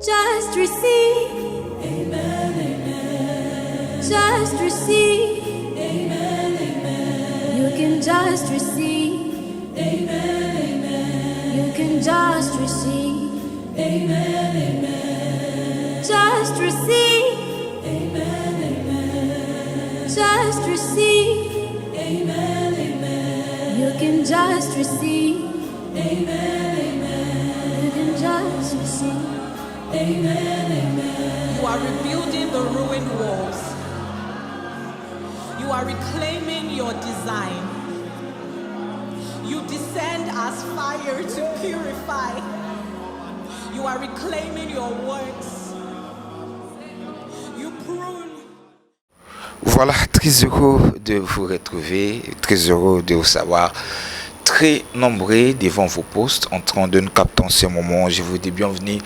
Just receive. Amen, amen. Just receive. Amen, amen. You can just receive. Amen, amen. You can just receive. Amen, amen. Just receive. Amen, amen. Just receive. Amen, amen. You can just receive. Amen, amen. You can just receive. Amen, amen. You are rebuilding the ruined walls. You are reclaiming your design. You descend as fire to purify. You are reclaiming your works. You prune. Voilà, très heureux de vous retrouver, très heureux de vous savoir. Très nombreux devant vos postes en train de nous capter en ce moment. Je vous dis bienvenue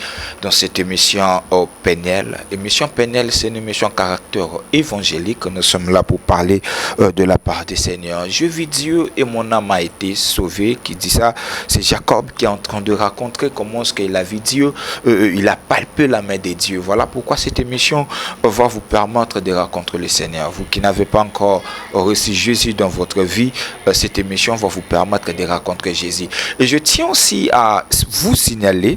dans cette émission au PNL. Émission PNL, c'est une émission caractère évangélique. Nous sommes là pour parler de la part du Seigneur. Je vis Dieu et mon âme a été sauvée. Qui dit ça? C'est Jacob qui est en train de raconter comment est-ce qu'il a vu Dieu. Il a palpé la main de Dieu. Voilà pourquoi cette émission va vous permettre de rencontrer le Seigneur. Vous qui n'avez pas encore reçu Jésus dans votre vie, cette émission va vous permettre de rencontrer Jésus. Et je tiens aussi à vous signaler,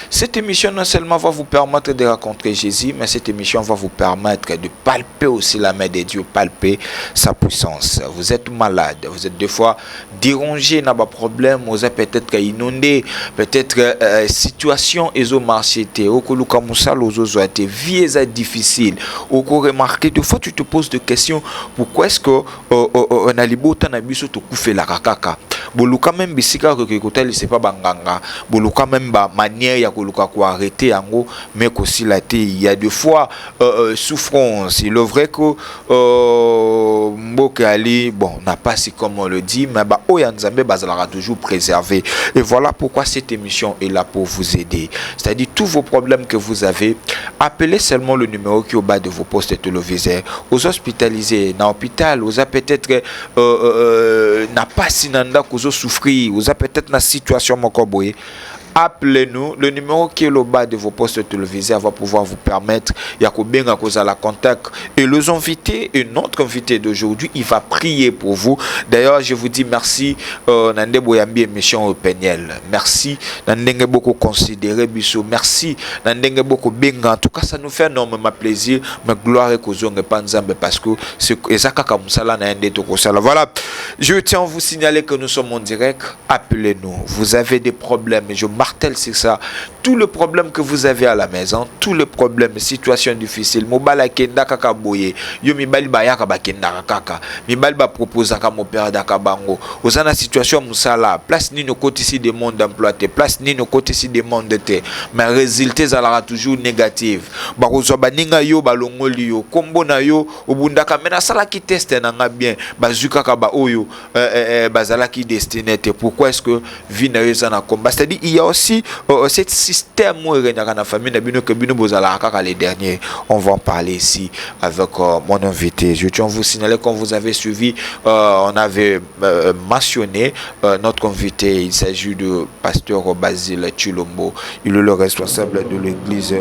cette émission non seulement va vous permettre de rencontrer Jésus, mais cette émission va vous permettre de palper aussi la main de Dieu, palper sa puissance. Vous êtes malade, vous êtes des fois dérangé, n'a pas de problème, vous êtes peut-être inondé, peut-être situation et au marché, au coluka moussal, aux autres, vie est difficile. Au cours remarqué, des fois tu te poses des questions, pourquoi est-ce que on a libo tant abiso to koufe la kakaka. Boluka même bisika que kotel c'est pas banganga. Boluka même ba manière ya koluka ko arrêter yango mais qu'aussi la té il y a des fois souffrance. Il est vrai que mboka ali bon n'a pas si comme on le dit mais ba oya nzambe bazala toujours préservé. Et voilà pourquoi cette émission est là pour vous aider. C'est-à-dire tous vos problèmes que vous avez, appelez seulement le numéro qui est au bas de vos postes téléviseurs. Aux hospitalisés, dans l'hôpital, vous avez peut-être n'a pas sinanda que vous souffrir, vous avez peut-être une situation mokoboye. Appelez-nous, le numéro qui est au bas de vos postes téléviseurs va pouvoir vous permettre, il y a combien à cause à la contact. Et les invités, et notre invité d'aujourd'hui, il va prier pour vous. D'ailleurs, je vous dis merci, Nande Boyambi émission au PNL. Merci, Nande beaucoup considéré, Bissot. Merci, Nande beaucoup benga. En tout cas, ça nous fait énormément plaisir. Mais gloire et cause et panzambe parce que c'est exactement comme ça là, Nande to kosala. Voilà, je tiens à vous signaler que nous sommes en direct. Appelez-nous. Vous avez des problèmes. Je martèle c'est ça, tous les problèmes que vous avez à la maison, tous les problèmes, situations difficiles, mobala kenda kaka boye, yo mibali ba yaka ba kenda kaka, mibali ba proposa ka mo père daka bango, ozana situation musala, place ni no côté ici des mondes d'emploi, place ni no côté ici des mondes te, mais résultats zalaka toujours négatif. Ba kozwa baninga yo balongoli yo, kombo na yo obundaka mena sala ki test na nga bien, bazuka ka ba oyo bazala ki destiné te. Pourquoi est-ce que vie na yo na combat? C'est-à-dire il y a aussi ce système où il y a une famille les derniers. On va en parler ici avec mon invité. Je tiens à vous signaler, comme vous avez suivi, on avait mentionné notre invité. Il s'agit de pasteur Basile Chilombo. Il est le responsable de l'église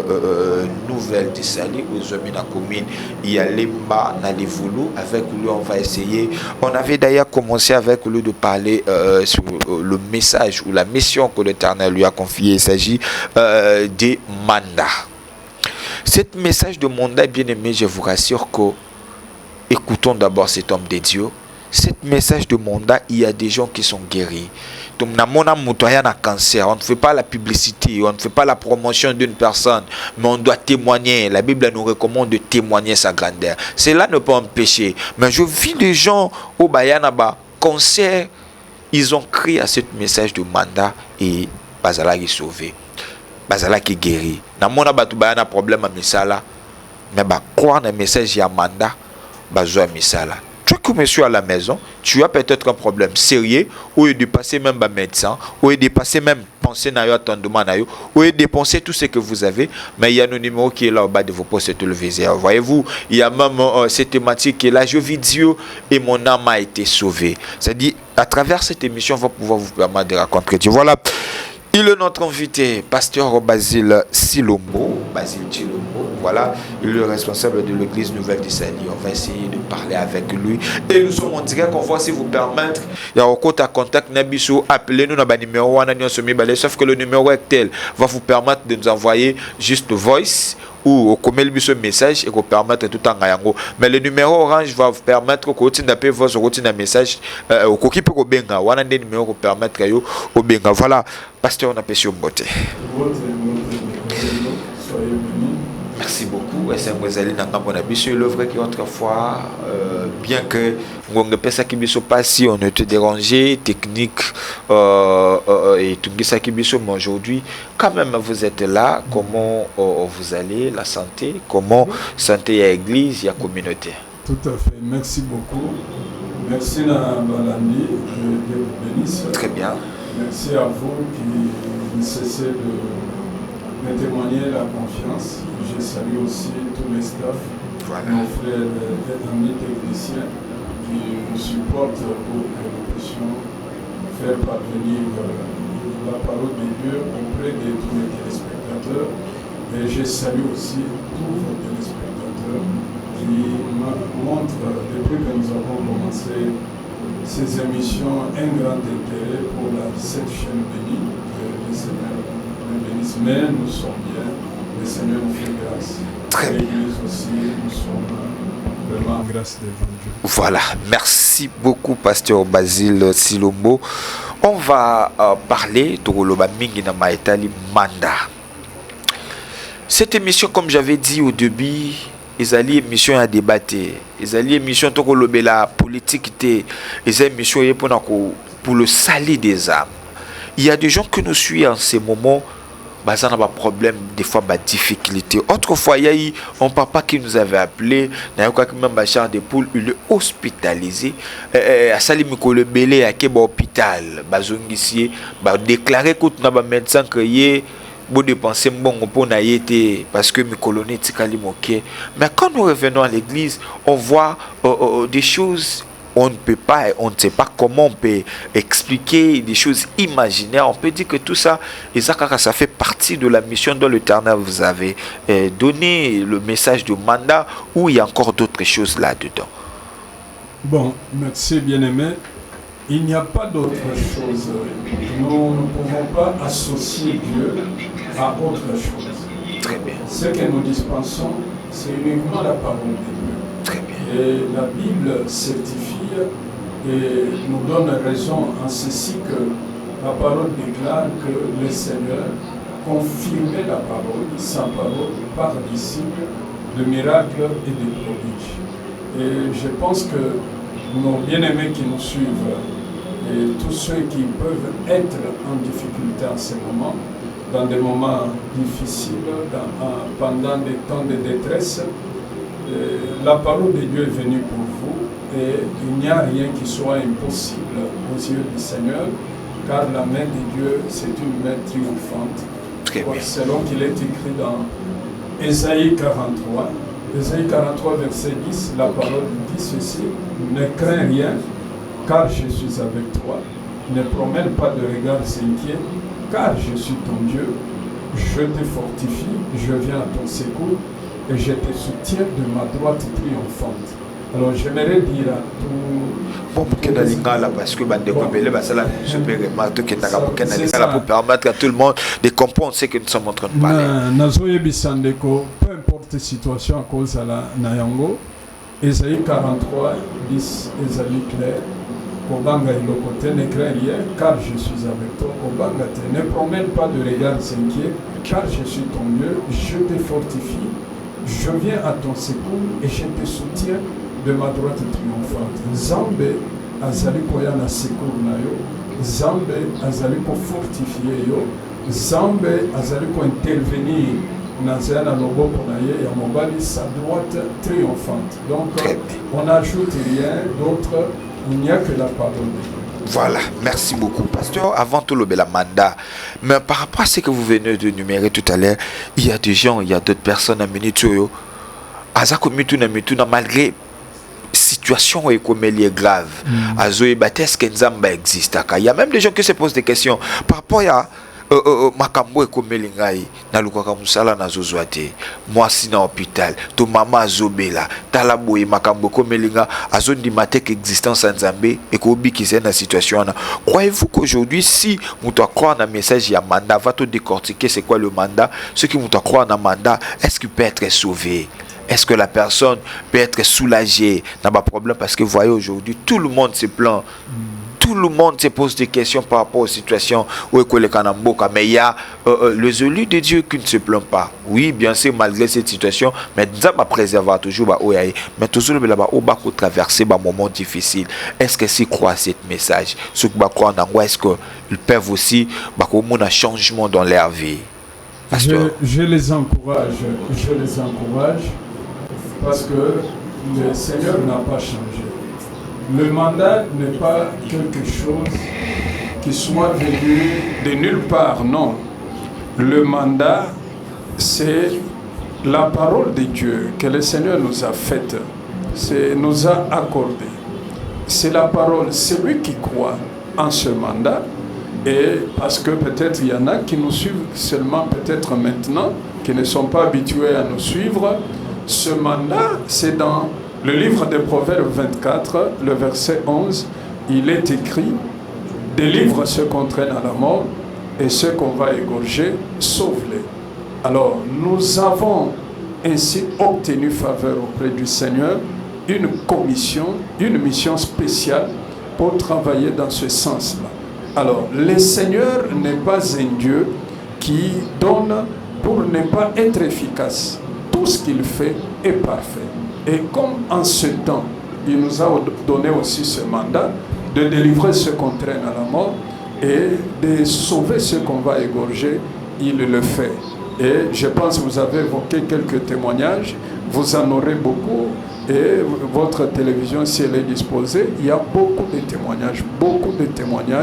Nouvelle du Sali aux Zomina commune. Il y a Lemba Nalivoulou. Avec lui, on va essayer. On avait d'ailleurs commencé avec lui de parler sur le message ou la mission que l'Éternel lui a confié. Il s'agit des mandats. Cet message de mandat, bien aimé, je vous rassure que écoutons d'abord cet homme de Dieu. Cet message de mandat, il y a des gens qui sont guéris. Donc, on a cancer, on ne fait pas la publicité, on ne fait pas la promotion d'une personne, mais on doit témoigner. La Bible nous recommande de témoigner sa grandeur. Cela ne peut pas empêcher. Mais je vis des gens au Bayanaba, cancer, ils ont crié à ce message de mandat et bazala qui sauvé, bazala qui guéri. Na mona batu bayana problème à misala, mais ba croire dans message ya mandat, bazwa misala. Tu que monsieur à la maison, tu as peut-être un problème sérieux, ou il dépasser même un médecin, ou il dépasser même penser na yo attendement na yo, ou il dépenser tout ce que vous avez, mais il y a un numéro qui est là au bas de vos postes téléviseurs. Voyez-vous, il y a même cette thématique qui est là, je vis Dieu et mon âme a été sauvée. C'est-à-dire, à travers cette émission, on va pouvoir vous permettre de rencontrer Dieu. Voilà. Il est notre invité, pasteur Basile Silombo. Basile Silombo, voilà, il est le responsable de l'église Nouvelle d'Issali. On va essayer de parler avec lui. Et nous sommes en direct, on va si vous permettre. Il y a un compte à contact, Nabiso, appelez-nous dans le numéro, sauf que le numéro actuel va vous permettre de nous envoyer juste voice ou au ce message et vous permettre tout en gagnant. Mais le numéro orange va vous permettre que vous tapez votre routine de message au coquille pour benga. Ou un des numéros pour permettre au benga. Voilà, pasteur, on a péché au beauté. Merci beaucoup. Et c'est l'œuvre qui autrefois, bien que on ne peut pas si on ne te dérangeait, technique et tout ça qui mais aujourd'hui, quand même vous êtes là. Comment vous allez, la santé, comment santé à l'église, à la communauté. Tout à fait. Merci beaucoup. Merci à Balandi. Dieu vous bénisse. Très bien. Merci à vous qui ne cessez de me témoigner la confiance. Je salue aussi tous les staffs, nos frères et amis techniciens qui nous supportent pour que nous puissions faire parvenir la parole de Dieu auprès de tous les téléspectateurs. Et je salue aussi tous vos téléspectateurs qui montrent, depuis que nous avons commencé ces émissions, un grand intérêt pour cette chaîne bénie. Le Seigneur nous bénisse, mais nous sommes bien. Le Seigneur nous fait grâce. Très bien. L'Église aussi, nous sommes vraiment grâce devant Dieu. Voilà, merci beaucoup, pasteur Basile Silombo. On va parler de Roloba Mingi na Maetali Manda. Cette émission, comme j'avais dit au début, ils allaient émission à débattre. Ils allaient émission pour la politique, ils allaient émission pour le salut des âmes. Il y a des gens qui nous suivent en ces moments. Ça n'a pas de problème, des fois, pas de difficulté. Autrefois, il y a eu un papa qui nous avait appelé, il y a même Bachar de Poule, il est hospitalisé. À Salimiko, Belé, à Keba hôpital, Bazongissier, déclaré que nous avons médecin créé, bon dépenser bon pour naïté, parce que mes colonies tikali moqué. Mais quand nous revenons à l'église, on voit des choses. On ne peut pas, on ne sait pas comment on peut expliquer des choses imaginaires. On peut dire que tout ça, ça fait partie de la mission dont l'Éternel vous avait donné le message de mandat, où il y a encore d'autres choses là-dedans. Bon, merci bien-aimé. Il n'y a pas d'autre chose. Nous ne pouvons pas associer Dieu à autre chose. Très bien. Ce que nous dispensons, c'est uniquement la parole de Dieu. Très bien. Et la Bible certifie et nous donne raison en ceci que la parole déclare que le Seigneur confirmait la parole, sa parole, par disciples de miracles et de prodiges. Et je pense que nos bien-aimés qui nous suivent et tous ceux qui peuvent être en difficulté en ce moment, dans des moments difficiles, pendant des temps de détresse, la parole de Dieu est venue pour vous et il n'y a rien qui soit impossible aux yeux du Seigneur, car la main de Dieu, c'est une main triomphante. Selon qu'il est écrit dans Ésaïe 43, Ésaïe 43, verset 10, la parole dit ceci: ne crains rien, car je suis avec toi. Ne promène pas de regard inquiet, car je suis ton Dieu. Je te fortifie, je viens à ton secours et je te soutiens de ma droite triomphante. Alors j'aimerais dire à tout... Bon, parce que pour permettre à tout le monde de comprendre ce que nous sommes en train de parler. Peu importe la situation à cause de la Nayango, Ésaïe 43, 10, Ésaïe clair, Obanga il côté ne crains rien, car je suis avec toi. Obanga ne promène pas de regard inquiet, car je suis ton Dieu, je te fortifie, je viens à ton secours et je te soutiens de ma droite triomphante. Zambe azali koyana secours na yo, Zambe azali ko fortifier yo, Zambe azali ko intervenir na loboko na ye ya mobali, sa droite triomphante. Donc on n'ajoute rien d'autre, il n'y a que la parole de Dieu. Voilà, merci beaucoup, pasteur. Avant tout le mandat, mais par rapport à ce que vous venez de numérer tout à l'heure, il y a des gens, il y a d'autres personnes à Minituyo, malgré situation économique grave, il y a même des gens qui se posent des questions par rapport à makambo ekomeli ngai nalukaka musala nazozwa te, mwasi na hôpital to mama azobela tala boye makambo ekomeli nga azondima te que existence ya Nzambe ekobikisa na situation wana. Croyez-vous qu'aujourd'hui si mutu croit na message ya mandat va te décortiquer c'est quoi le mandat, ceux qui mutu croit na mandat, est-ce qu'il peut être sauvé? Est-ce que la personne peut être soulagée dans ma problème? Parce que vous voyez aujourd'hui tout le monde se plaint. Tout le monde se pose des questions par rapport aux situations où mais il y a les élus de Dieu qui ne se plaignent pas. Oui, bien sûr, malgré cette situation, mais Dieu va préserver toujours. Mais toujours là-bas, on va traverser des moments difficiles. Est-ce que s'ils croient à ce message, ceux qui croient en angoisse, est-ce qu'ils peuvent aussi avoir un changement dans leur vie? Je les encourage, parce que le Seigneur n'a pas changé. Le mandat n'est pas quelque chose qui soit venu de nulle part, non. Le mandat, c'est la parole de Dieu que le Seigneur nous a faite, nous a accordé. C'est la parole, c'est lui qui croit en ce mandat. Et parce que peut-être il y en a qui nous suivent seulement peut-être maintenant, qui ne sont pas habitués à nous suivre. Ce mandat, c'est dans le livre des Proverbes 24, le verset 11, il est écrit « Délivre ceux qu'on traîne à la mort et ceux qu'on va égorger, sauve-les ». Alors, nous avons ainsi obtenu faveur auprès du Seigneur, une commission, une mission spéciale pour travailler dans ce sens-là. Alors, le Seigneur n'est pas un Dieu qui donne pour ne pas être efficace. Tout ce qu'il fait est parfait. Et comme en ce temps, il nous a donné aussi ce mandat de délivrer ceux qu'on traîne à la mort et de sauver ceux qu'on va égorger, il le fait. Et je pense que vous avez évoqué quelques témoignages, vous en aurez beaucoup, et votre télévision, si elle est disposée, il y a beaucoup de témoignages,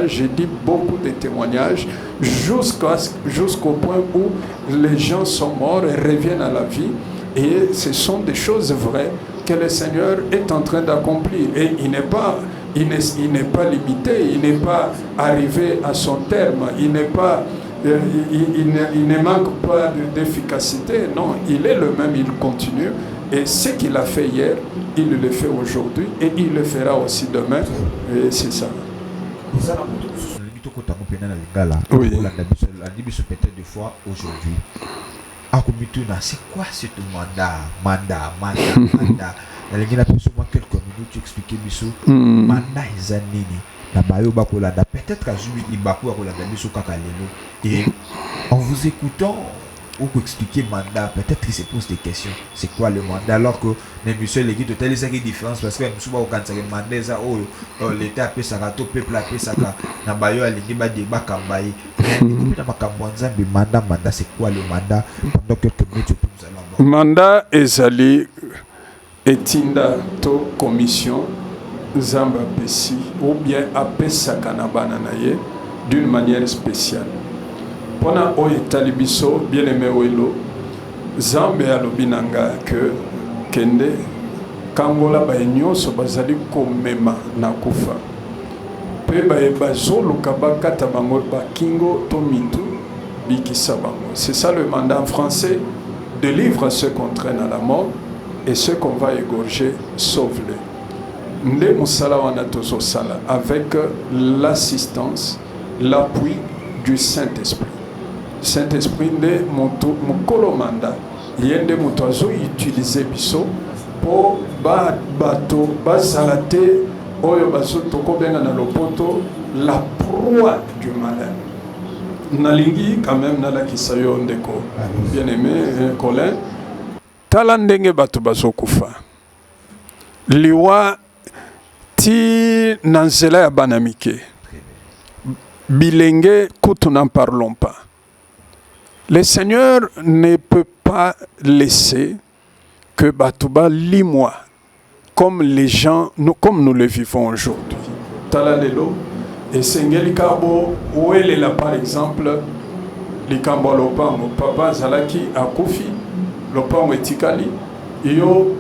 j'ai dit beaucoup de témoignages, jusqu'au point où les gens sont morts et reviennent à la vie. Et ce sont des choses vraies que le Seigneur est en train d'accomplir. Et il n'est pas limité, il n'est pas arrivé à son terme, il ne manque pas d'efficacité. Non, il est le même, il continue. Et ce qu'il a fait hier, il le fait aujourd'hui et il le fera aussi demain. Et c'est ça. Oui. Peut-être des fois aujourd'hui. C'est quoi ce mandat? Quelques minutes, tu expliquais mandat peut-être et en vous écoutant ou pour expliquer mandat, peut-être qu'il se pose des questions. C'est quoi le mandat? Alors que les monsieur les guides totalisent une différence parce que monsieur au quand c'est mandat ça l'état a ça to peuple a ça na bayo alingi ba débat kambayi. Mandat c'est quoi le mandat? Pendant quelques minutes nous allons mandat ezali etinda to commission zamba pesi ou bien apesa kanabana naye d'une manière spéciale. Pona oye talibiso bien aimé oilo zambe alobinanga que kende kangola ba nyonso bazali komema na kufa pe ba bazolo kabaka tabango ba kingo to mitu bikisa bango. C'est ça le mandat en français, délivre ceux qu'on traîne à la mort et ceux qu'on va égorger, sauve-les. Nde musala wana tozo sala avec l'assistance, l'appui du Saint-Esprit. Saint-Esprit nde mukolo manda yende mutu azo utiliser biso po bato bazalate oyo bazo tokobenga na lopoto la proie du malin. Nalingi quand même nalakisa yo ndeko bien aimé Colin tala ndenge bato bazo kufa liwa ti nanzela ya banamike bilenge kutu n'en parlons pas. Le Seigneur ne peut pas laisser que Batouba limoie comme les gens, comme nous le vivons aujourd'hui. Talalelo et Sengeli Kabo, où elle est là par exemple, les Kambo Lopango, Papa Zalaki Akufi, Lopango Etikali, Yo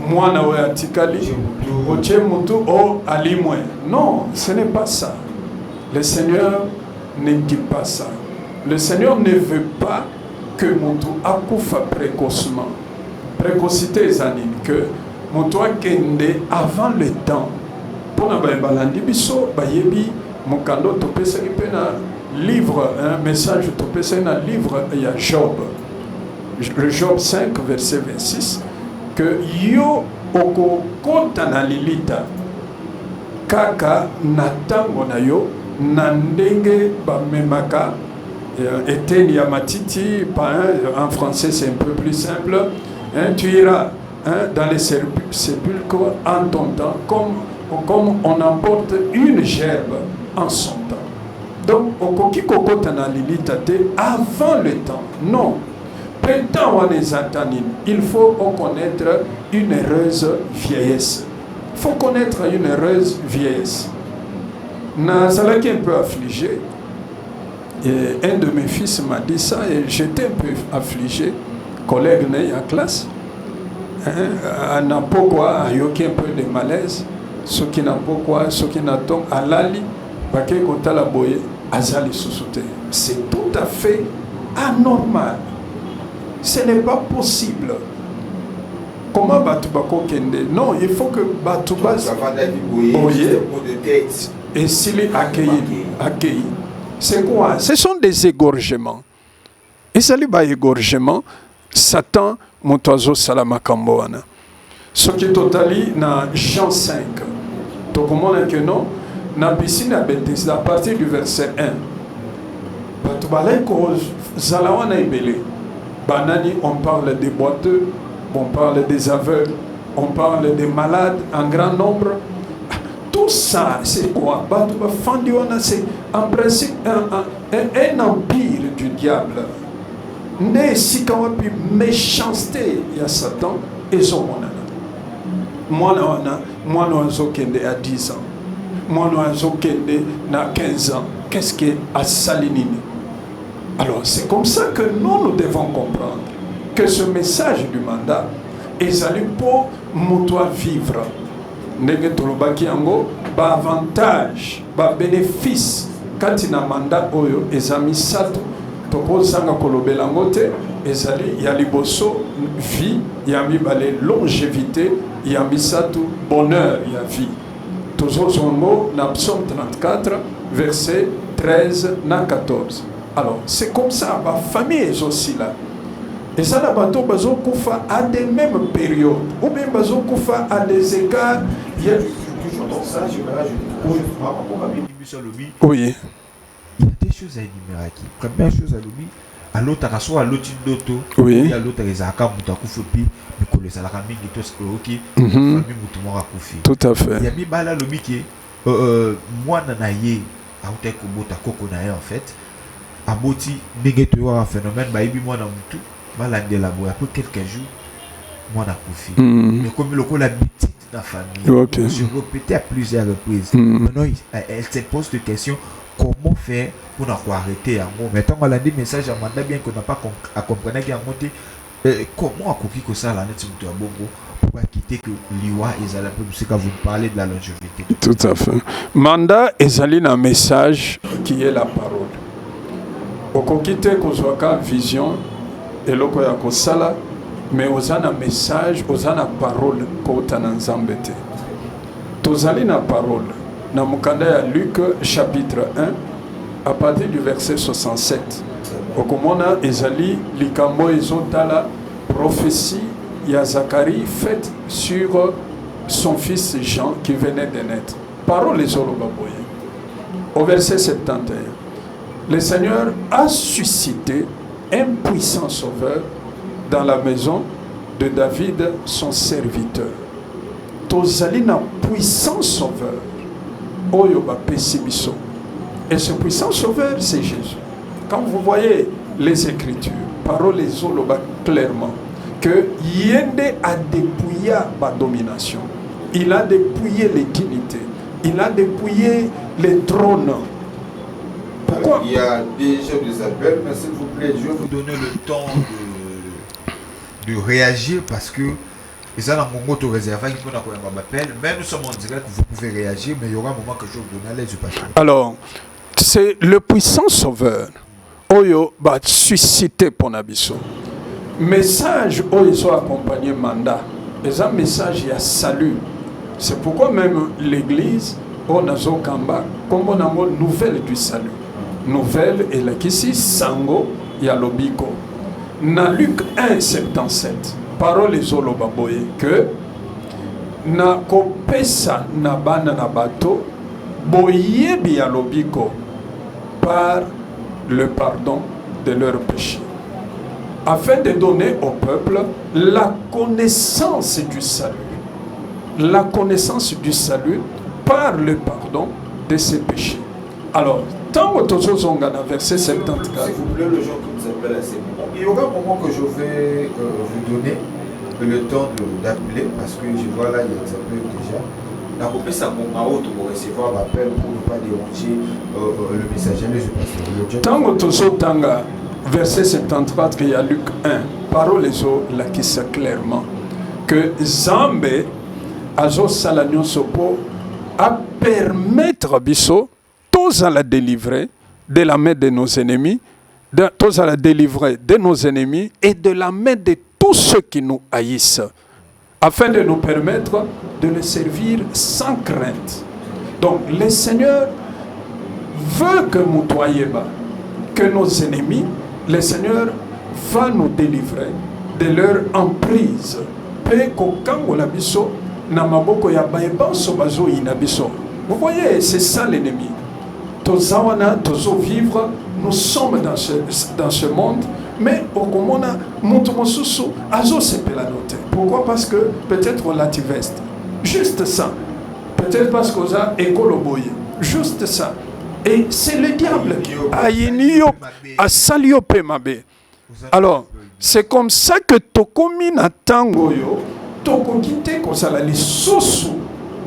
Mwana Etikali, Oche Mutu O Alimwe. Non, ce n'est pas ça. Le Seigneur ne dit pas ça. le Seigneur ne veut pas que Moto akufa précocement. Précocité est que Moto akende avant le temps. Pour na balandi biso bayebi mokando topesa pena livre un message topesa na livre il y a Job. Le Job 5 verset 26 que yo oko konta na lilita kaka na tango na yo na ndenge bamemaka eteni ya matiti en français c'est un peu plus simple hein, tu iras hein, dans les sépulcres en ton temps comme on emporte une gerbe en son temps. Donc okoki kokota na lilita te avant le temps. Non. Il faut connaître une heureuse vieillesse. Il faut connaître une heureuse vieillesse. Nazalaki un peu affligé. Et un de mes fils m'a dit ça et j'étais un peu affligé. Collègue né en classe. N'a pas quoi, il y a un peu de malaise. Ce qui n'a pas quoi, ce qui n'a pas à l'ali, c'est tout à fait anormal. Ce n'est pas possible. Comment Batubako Kende? Non, il faut que Batuba et s'il est accueilli. C'est quoi? Ce sont des égorgements. Et ça lui va égorgement. Satan, Montoiseau Salamakamboana. Ce qui totali na Jean 5. Donc, comment est que non? Na piscine à Bethesda, à partir du verset 1. Batubale cause Zalawana Ebele. Banani, on parle des boiteux, on parle des aveugles, on parle des malades en grand nombre. Tout ça, c'est quoi? C'est en principe un empire du diable. Né si quand on méchanceté, il y a Satan et son monana. Moi, nous kende à 10 ans. Moi, nous kende à 15 ans. Qu'est-ce qui est à Salinini? Alors, c'est comme ça que nous devons comprendre que ce message du mandat est allé pour moi vivre. Ndenge tolobaki yango ba avantage, ba bénéfice quand il a mandat oyo ezami sato tokozanga kolobela ngote ezali ya liboso vie ya mibale longévité ya misato bonheur ya vie. Tozozongo na psaume 34 verset 13 na 14. Alors, c'est comme ça, ma famille est aussi là. Et ça, la bateau bazo koufa à des mêmes périodes. Ou bien bazo koufa à des égards. Il y a oui. Il y a des choses à énumérer qui. Première chose à l'oublier, à l'autre à l'autre d'auto. Oui. À l'autre les akam mutakufopi, mais que les alakami qui tos kroki, famille mutumora koufi. Tout à fait. Il y a mis bala l'obi qui moi nanaye à outé kubota koko naye en fait. Aboti négateur un phénomène bah ibi moi na mutu malande la boya pour quelques jours moi na koufi mais comme le coup la petite dans famille okay. Je répétais à plusieurs reprises maintenant elle se pose des questions comment faire pour arrêter un mot mettons malande message à mandat bien qu'on n'a pas à comprendre qu'il y a monté comment à cookie que ça la net mutu à bongo pour pas quitter que liwa et la peu quand vous parlez de la longévité tout à fait mandat ezali un message qui est la parole. Okokite kozwaka vision eloko ya kosala mais ozana message ozana parole kota na nzambe te tozali na parole na mukanda ya Luc chapitre 1 à partir du verset 67 okomona ezali likambo ezotala prophétie ya Zacharie faite sur son fils Jean qui venait de naître. Parole ezoloba boye au verset 71. Le Seigneur a suscité un puissant sauveur dans la maison de David, son serviteur. Tozali na puissant sauveur. Oyoba pesibiso. Et ce puissant sauveur, c'est Jésus. Quand vous voyez les Écritures, parole les oloba clairement, que Yende a dépouillé ma domination. Il a dépouillé les dignités. Il a dépouillé les trônes. Pourquoi? Il y a déjà des appels, mais s'il vous plaît, je vais vous donner le temps de réagir parce que ça dans mon mot réservé qui peut avoir appel, mais nous sommes en direct, vous pouvez réagir, mais il y aura un moment que je vais vous donner à l'aise du pasteur. Alors, c'est le puissant sauveur. oyo va susciter pour nabiso. Message oyo soit accompagné mandat. Et un message il y a salut. C'est pourquoi même l'église on a zokamba comme on a une nouvelle du salut. Nouvelle et la kisi sango ya lobiko. Na Luc 1:77. Parole zoloba boye que na kopesa na bana na bato boyebi ya lobiko par le pardon de leurs péchés, afin de donner au peuple la connaissance du salut. La connaissance du salut par le pardon de ses péchés. Alors, tant que tu as verset 74. S'il vous plaît, le gens qui nous appellent à ces moments. Il y aura un moment que je vais vous donner le temps d'appeler, parce que je vois là, il y a un peu déjà. La copie, c'est un moment où tu vas recevoir l'appel pour ne pas déranger le messager. Tant que tu as verset 73, il y a Luc 1, parole là qui sait clairement que Zambé azo salanyo sopo à permettre biso tous à la délivrer de la main de nos ennemis, tous à la délivrer de nos ennemis et de la main de tous ceux qui nous haïssent, afin de nous permettre de le servir sans crainte. Donc le Seigneur veut que nous soyons que nos ennemis, le Seigneur va nous délivrer de leur emprise. Vous voyez, c'est ça l'ennemi. Tozawana, tozo vivre, nous sommes dans ce monde, mais au comona, montomosusu, azo sepelanote. Pourquoi? Parce que peut-être on l'a veste. Juste ça. Peut-être parce qu'on a écoloboye. Juste ça. Et c'est le diable. Aïnio, asalio pemabe. Alors, c'est comme ça que tokomi na tangoyo, tokokite kosala li sosu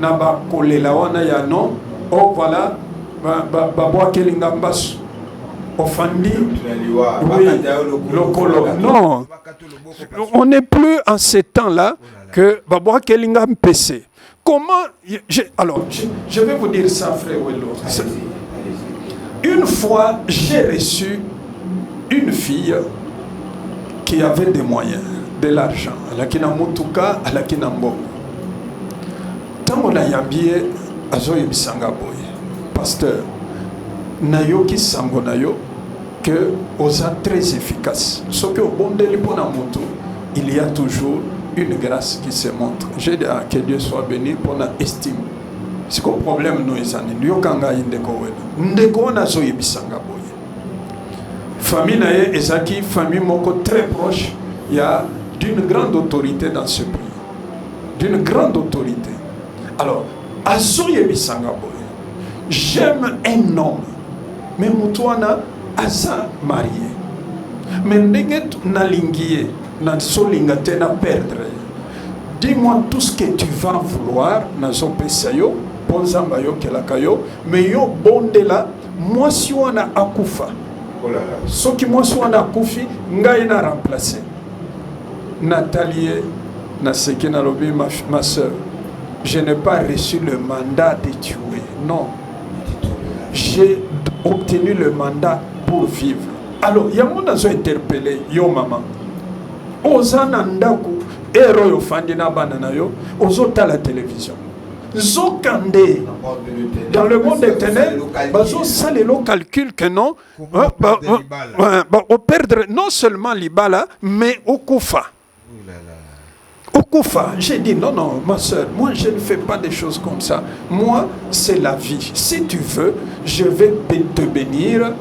na ba kolela wana ya non. Oh voilà, ba kelinga mbasu. Ofandi, oui, lokolo. Non, on n'est plus en ces temps-là que Baboa Kelinga PC. Comment alors, je vais vous dire ça, frère Wello. Une fois, j'ai reçu une fille qui avait des moyens, de l'argent. Elle a qui n'a motuka, elle a qui n'a mbongo. Tant on a yambié, azoye bisanga boy, pasteur, nayoki sango nayo, que osa très efficace. Ce que au bon délai pour la moto, il y a toujours une grâce qui se montre. J'ai dit que Dieu soit béni pour la estime. C'est quoi le problème nous les années? Nous kanga indeko wena. Ndeko na zo yebisanga boye. Famille nae ezaki famille moko très proche. Il y a d'une grande autorité dans ce pays. D'une grande autorité. Alors, azo yebisanga boye. J'aime un homme. Mais mutuana asa marié. Mais ndenge nalingiye na solinga tena perdre. Dis-moi tout ce que tu vas vouloir na zopesayo ponzamba yo kelakayo mais yo bondela moi si wana akufa. Oh là là. Ce qui moi si wana akufi ngai na remplacer. Nathalie na sekina lobi ma sœur. Je n'ai pas reçu le mandat de tuer. Non. J'ai obtenu le mandat pour vivre. Alors, il y a mon interpellé, yo maman. Ozana ndaku, ero yo fandina banana yo, ozota la télévision. Zokande, dans le monde des ténèbres, bazo ça les calcul que non, au perdre non seulement l'ibala, mais au koufa. Au koufa, j'ai dit non, non, ma soeur, moi je ne fais pas des choses comme ça. Moi, c'est la vie. Si tu veux, je vais te bénir.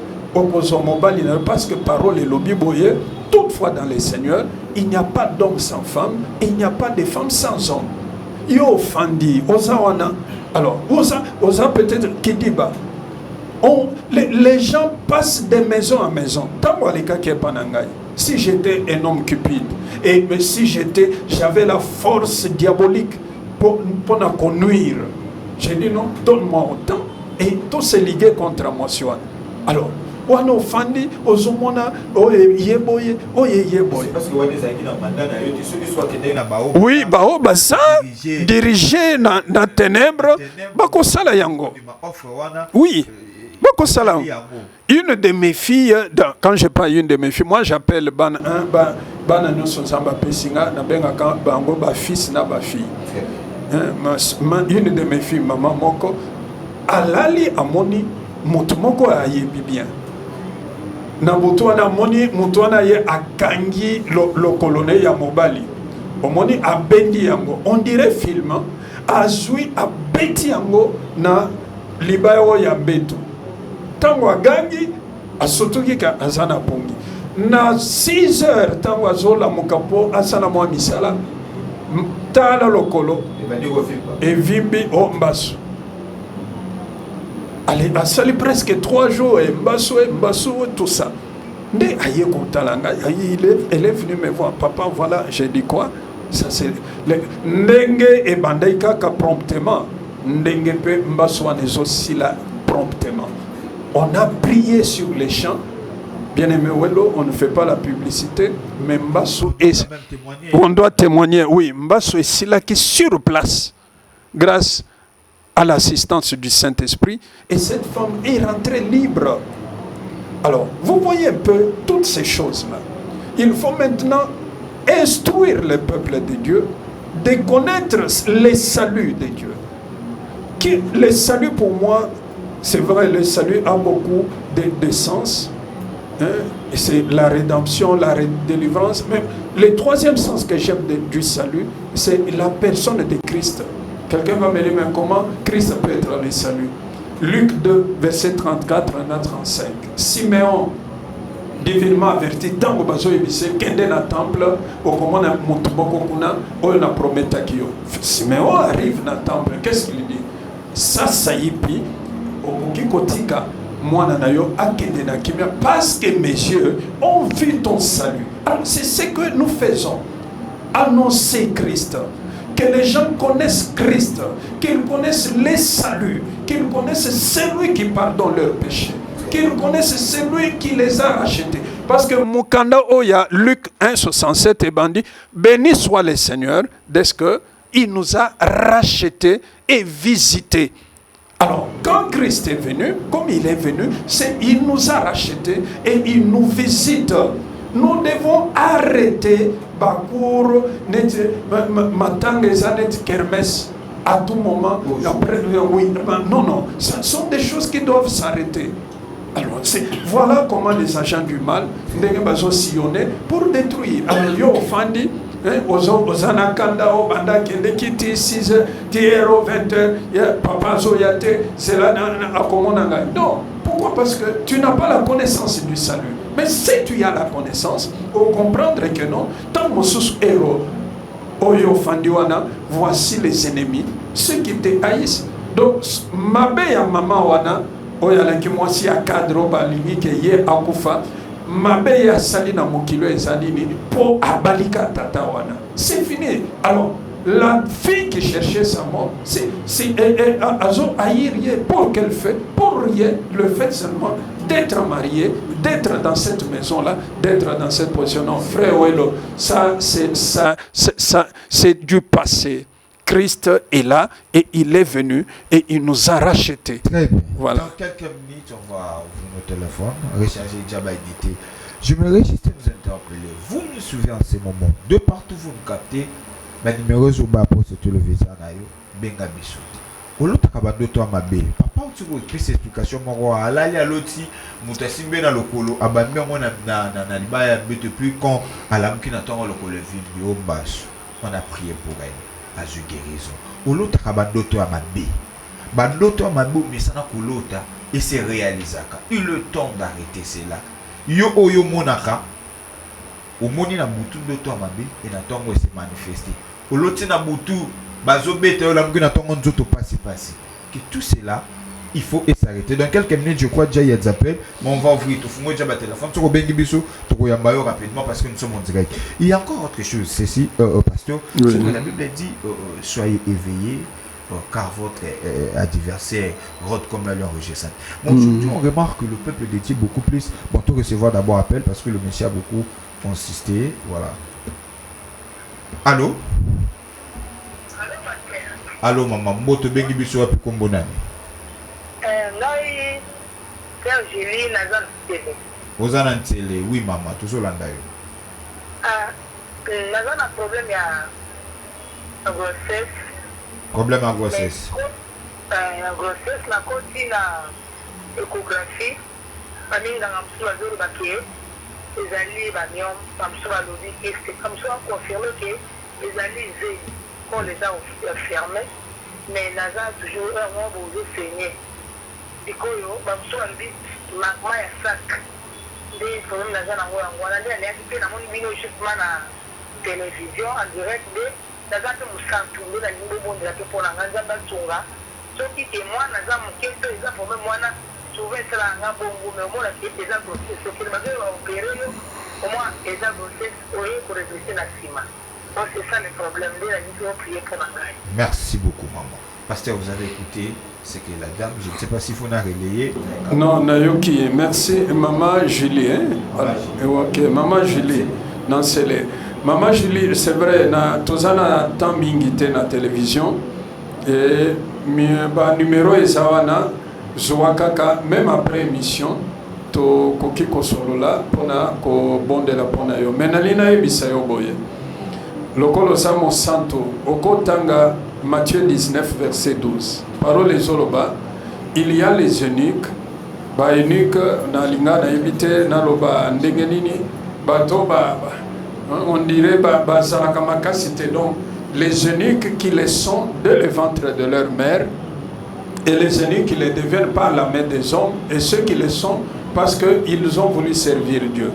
Parce que parole et lobby boye, toutefois dans les seigneurs, il n'y a pas d'homme sans femme, et il n'y a pas de femme sans homme. Yo fandi, ozawana. Alors, oza peut-être qui dit bah. Les gens passent de maison en maison. Si j'étais un homme cupide, et si j'avais la force diabolique pour la conduire, j'ai dit non, donne-moi autant, et tout s'est ligué contre moi. Alors, on fandi, ozomona, yeboye, yeboye. Parce que oui, ça, diriger dans ténèbres, bako sala yango. Oui. Boko Salam. Une de mes filles, quand je parle une de mes filles, moi j'appelle Bana Noson Zamba Pessinga, Nabenga Bango, ba fils na ba fille. Une de mes filles, maman Moko, Alali Amoni, Motumoko a yebi bien. Na Boutouana Moni, Moutouana ye akangi le colonel ya Mobali. Omoni a bendi yango. On dirait film, a zoui a beti yango na libayo ya beto. Tango agangi, a sotuki ka azana pongi. Na 6 heures, tango azola mukapo, asana mwa misala. Tala lokolo. Et vimbi o mbasu. Allez, a sali presque 3 jours, et mbasu, tout ça. Nde aye kontalanga, elle est venue me voir. Papa, voilà, j'ai dit quoi? Ça c'est ndenge et bandaika ka promptement. Ndenge pe mbasu anezo sila promptement. On a prié sur les champs. Bien aimé Wello, on ne fait pas la publicité, mais Mbasu est... On doit témoigner, oui. Mbasu est sila qui sur place, grâce à l'assistance du Saint-Esprit. Et cette femme est rentrée libre. Alors, vous voyez un peu toutes ces choses-là. Il faut maintenant instruire le peuple de Dieu, de connaître les saluts de Dieu. Le salut pour moi, c'est vrai, le salut a beaucoup de sens. Hein? C'est la rédemption, la délivrance. Mais le troisième sens que j'aime du salut, c'est la personne de Christ. Quelqu'un va me dire, mais comment Christ peut être le salut? Luc 2, verset 34 à 35. Siméon, divinement averti, tant que bazo ebise, kende na temple, au comment na mutuboko kuna, on a promis takio. Siméon arrive na temple, qu'est-ce qu'il dit? Ça sayipi, au kikotika, moi nanayo akende na kimia, parce que mes yeux ont vu ton salut. Alors c'est ce que nous faisons. Annoncer Christ. Que les gens connaissent Christ, qu'ils connaissent les saluts, qu'ils connaissent celui qui pardonne leurs péchés, qu'ils connaissent celui qui les a rachetés. Parce que Mukanda Oya, Luc 1,67 et bandit, béni soit le Seigneur, dès qu'il nous a rachetés et visités. Alors, quand Christ est venu, comme il est venu, il nous a rachetés et il nous visite. Nous devons arrêter Bakour, Matangezanet, Kermès, à tout moment. Après, oui, non, ce sont des choses qui doivent s'arrêter. Alors, voilà comment les agents du mal sont sillonnés pour détruire. Alors, yo offandi, aux anakanda, au banda qui est 6 heures, 10 heures, 20 heures, papa zoyate, c'est là, à comment on a. Non, pourquoi? Parce que tu n'as pas la connaissance du salut. Mais si tu as la connaissance, pour comprendre que non, tant que sous héros, oyo fandiwana, voici les ennemis, ceux qui te haïssent. Donc, ma belle maman wana, oya la ki moi si a cadre balingi ke ye akufa, ma belle sali na mokilo ezalini pour abalika tata wana. C'est fini. Alors, la fille qui cherchait sa mort, elle a haïr pour qu'elle fait, pour rien, le fait seulement d'être mariée, d'être dans cette maison-là, d'être dans cette position. Non, frère Ouello, ça, c'est du passé. Christ est là et il est venu et il nous a rachetés. Très bien. Voilà. Dans quelques minutes, on va ouvrir nos téléphones, recharger Djaba Edité. Je me réjouis de vous interpeller. Vous me souvenez en ce moment, de partout vous me captez, ma numéro Zoba pour ce télévision, Benga Bissout. Au l'autre cabane toi ma belle, papa tu veux écrire cette explication mon à l'aller à l'autre mutasimbe dans le colo abandonné mon na libaya depuis quand à l'âme qui n'attend le colo vide au bas on a prié pour elle à je guérison au l'autre cabane toi ma belle bando toi ma belle mais ça n'a que l'autre et c'est réalisé il le temps d'arrêter cela yo oyo monaka au moni na butu de toi ma belle et n'attend que se manifester au l'autre na butu que tout cela il faut s'arrêter dans quelques minutes je crois déjà il y a des appels mais on va ouvrir tout le monde déjà téléphone tu bengi biso tu rapidement parce que nous sommes en direct. Il y a encore autre chose ceci pasteur oui. Ce que la Bible dit soyez éveillés car votre adversaire rôde comme la lion rugissante. Aujourd'hui on remarque que le peuple de Dieu beaucoup plus bon tout recevoir d'abord appel parce que le Messie a beaucoup insisté. Voilà. Allô. Allô maman, moto bengi biso wapi kombo nani? Julie Nazan TV. Ozana Ntele, oui maman, tout ça landa yo. Nazan a problème ya grossesse. Problème à grossesse. Grossesse na koti na échographie. Baninga ngamsu bazuru bakie. Ezali banyom, ngamsu balobi est ngamsu a confirmé que ezali zé quand les a fermés. Mais Nazan toujours un mois pour vous saigner. Ikoyo bamsu balobi magma ya sac. Des problèmes Nazan nango yango wana nde aliyaki mpe namoni bino justement na télévision en direct de Nazan mpe mosantu nde nalingi bobondela mpe mpo na nga nzambe atunga soki ke mwana aza moke to eza problème wana souvent esalaka nga bongo mais omona ke eza grossesse okende bazoyo baopere yo omwa eza grossesse oye koregrese na nsima donc c'est ça le problème nde nalingi oprie mpo na ngai. Merci beaucoup maman. Pasteur, vous avez écouté ce que la dame, je ne sais pas si vous n'avez relayé. Non, Nayoki, merci. Maman Julie, hein? Ok, Maman Julie. Non, c'est les. Maman Julie, c'est vrai, tous na temps mingité na télévision. Et ba numéro ezawana zoakaka même après émission to koki ko solo la pona ko bondela pona yo. Menalina ebisa yo boye. Lokolo samo santo okotanga Matthieu 19 verset 12. Parole zoloba, il y a les eunuques, ba eunuque na linga na ebite na loba ndenge nini bato on dirait zalaka makasite. Donc les eunuques qui les sont dès le ventre de leur mère et les eunuques qui les deviennent par la main des hommes et ceux qui les sont parce qu'ils ont voulu servir Dieu.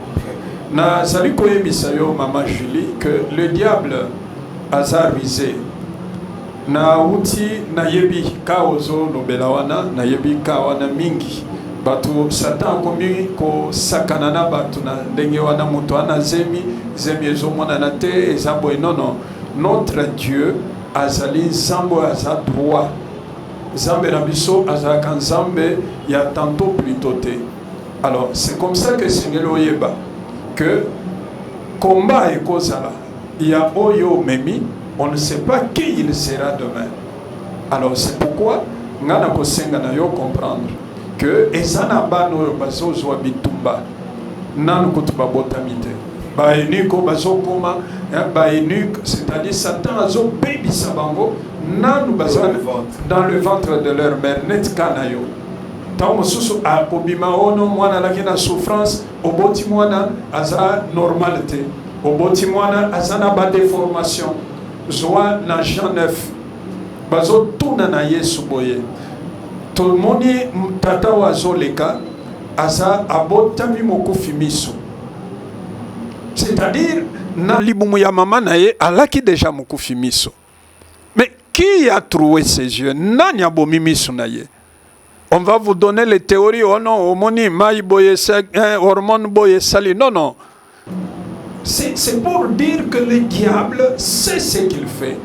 Na sali koyebisa yo Maman Julie que le diable a rusé na uti na yebi kaozo lobela wana na yebi kawana mingi batu satan komi ko sakanana batu na ndenge wana muto ana zemi ezomona na te ezabo non notre Dieu azali zambo aza droit zambe na biso azaka nzambe ya tantôt plutôt te. Alors c'est comme ça que Seigneur oyeba que combat et kozala il y a oyo memi, on ne sait pas qui il sera demain. Alors c'est pourquoi ngana kosenga na yo comprendre que ezana bano bazo zwa bitumba nan kutuba botamite ba eniko bazo koma ba enik, c'est-à-dire Satan azo baby sabango nanu bazana dans le ventre de leur mère net kanayo. Tant mosusu a kobima ono mwana lakina souffrance oboti mwana aza normalité oboti mwana azana ba déformation zoa na Jean 9 bazo tuna na Yesu boye tout le monde tata wazo leka aza abotami mokufi miso, c'est-à-dire na libumu ya mama na ye alaki déjà mokufi miso. Mais qui a trouvé ses yeux? Nani abomi miso na ye? On va vous donner les théories. Oh non, homoni, maï boye, hormone boye, sali. Non, non. C'est pour dire que le diable sait ce qu'il fait.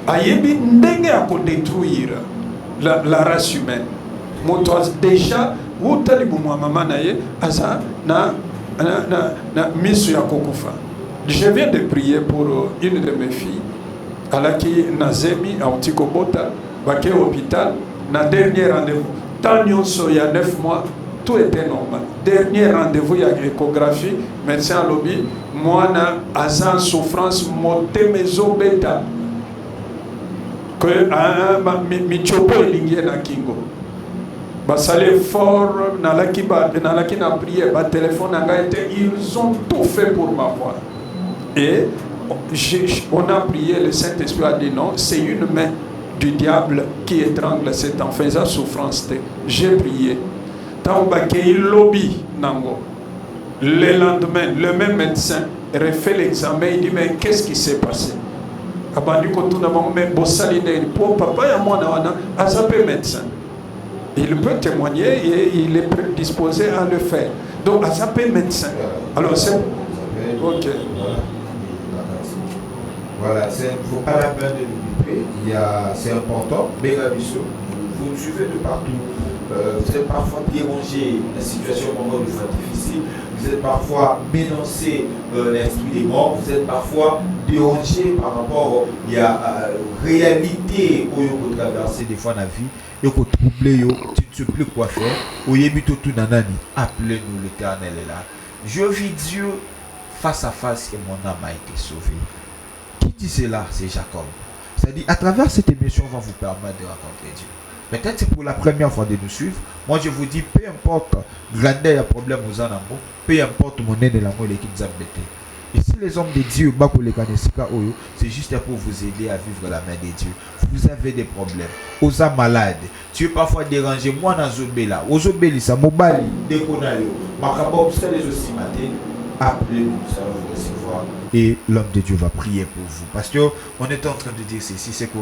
Ayebi ndenge a ko détruire la race humaine. Motoaz déjà, ou talibu mama na ye, asa na misu ya kokufa. Je viens de prier pour une de mes filles. Alaki Nazemi à Otikobota, Baké hôpital, na dernier rendez-vous. Il y a 9 mois, tout était normal. Dernier rendez-vous, il y a échographie, médecin lobby, moi, en souffrance, monté mes os bêta. Que mi chopo elingie na kingo. Basale fort, nalaki na prière, ba téléphone a été, ils ont tout fait pour m'avoir. Et on a prié, le Saint-Esprit a dit non, c'est une main du diable qui étrangle cet enfant, sa souffrance. J'ai prié. Il lobby nango. Le lendemain, le même médecin refait l'examen. Il dit mais qu'est-ce qui s'est passé? Il peut témoigner et il est prédisposé à le faire. Donc, à s'appeler médecin. Alors, c'est. Ok. Voilà, il ne faut pas la peine de l'oublier. C'est important. Vous nous suivez de partout. Vous êtes parfois dérangé, la situation est encore une fois difficile. Vous êtes parfois menacé l'esprit des morts. Vous êtes parfois dérangé par rapport à la réalité où vous traversez des fois dans la vie. et qu'on trouble yo, tu ne sais plus quoi faire. Oyebito tout nanani, appelez-nous, l'Éternel est là. Je vis Dieu face à face et mon âme a été sauvée. Qui dit cela? C'est Jacob. C'est-à-dire, à travers cette émission, on va vous permettre de rencontrer Dieu. Peut-être c'est pour la première fois de nous suivre. Moi, je vous dis, peu importe, grandeur et problème aux anambo, peu importe mon aîné l'amour et l'équipe zambete. Et si les hommes de Dieu, c'est juste pour vous aider à vivre la main de Dieu. Vous avez des problèmes. Aux âmes malades, tu es parfois dérangé. Moi, dans Zobela, aux Obélissa, Mobali, Déconayo, Makabo, c'est les aussi matin. Appelez-nous, ça va vous recevoir. Et l'homme de Dieu va prier pour vous. Parce qu'on est en train de dire ceci, c'est que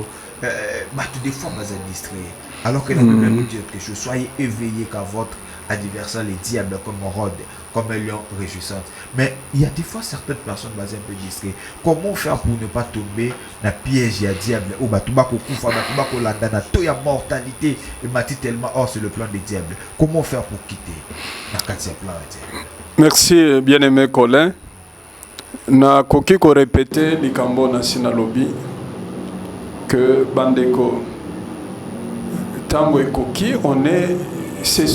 des fois, on va être distrait. Alors que la Bible nous dit quelque chose, soyez éveillés car votre adversaire, les diables, comme Rode, comme un lion réjouissante. Mais il y a des fois certaines personnes vont être un peu distraites. Comment faire pour ne pas tomber dans le piège du diable? Ou la mortalité, et m'a-t-il tellement, oh, c'est le plan des diables. Comment faire pour quitter la quatrième plan des diables? Merci, bien-aimé Colin. Na koki ko répéter likambo na sinalobi que bandeko tango et koki on est c'est